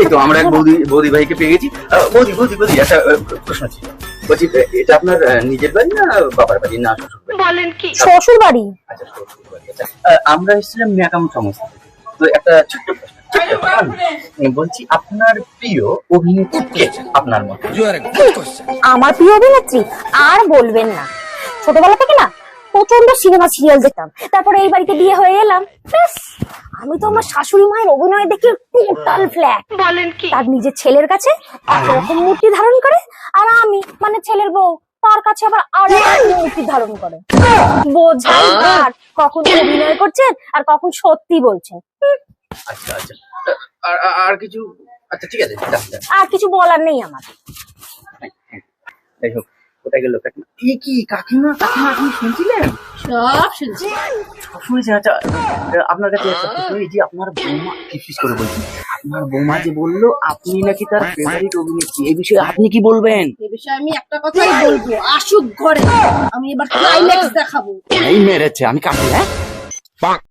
এই তো আমরা এক বৌদি ভাইকে পেয়ে গেছি। বৌদি একটা প্রশ্ন ছিল। বলছি এটা আপনার নিজের বাড়ি না বাবার বাড়ি না শ্বশুর বাড়ি? বলেন কি? শ্বশুর বাড়ি। আচ্ছা শ্বশুর বাড়ি। আচ্ছা আমরা এসেছিলাম ন্যাকাম সংস্থা থেকে। তো একটা ছোট্ট প্রশ্ন, বলছি আপনার প্রিয় অভিনেত্রী কে আপনার মতে? আমার প্রিয় অভিনেত্রী আর বলবেন না, ছোটবেলা থেকে না প্রচন্ড সিনেমা সিরিয়াল দেখতাম, তারপরে এই বাড়িতে বিয়ে হয়ে এলাম, ব্যাস আমি তো আমার শাশুড়ি মায়ের অভিনয় দেখে টোটাল ফ্ল্যাট। বলেন কি? তার নিজের ছেলের কাছে একরকম মূর্তি ধারণ করে, আর আমি মানে ছেলের বউ তার কাছে আবার আরেক মূর্তি ধারণ করে। বোঝাই আর কখন অভিনয় করছেন আর কখন সত্যি বলছেন। আচ্ছা আচ্ছা আর কিছু? আচ্ছা ঠিক আছে আর কিছু বলার নেই আমার। যাই হোক, কোথায় গেল কাকিমা? কি কাকিমা আপনি শুনছিলেন? সব শুনছি। শুনেছেন? আচ্ছা আপনার কাছে একটা প্রশ্ন, এই যে আপনার বৌমা ফিস করে বলছি, আপনার বৌমা যে বললো আপনি নাকি তার ফেভারিট অভিনেত্রী, এই বিষয়ে আপনি কি বলবেন? এ বিষয়ে আমি একটা কথাই বলবো, আসুক ঘরে, আমি এবার ক্লাইম্যাক্স দেখাবো। এই মেরেছে, আমি কাটি। হ্যাঁ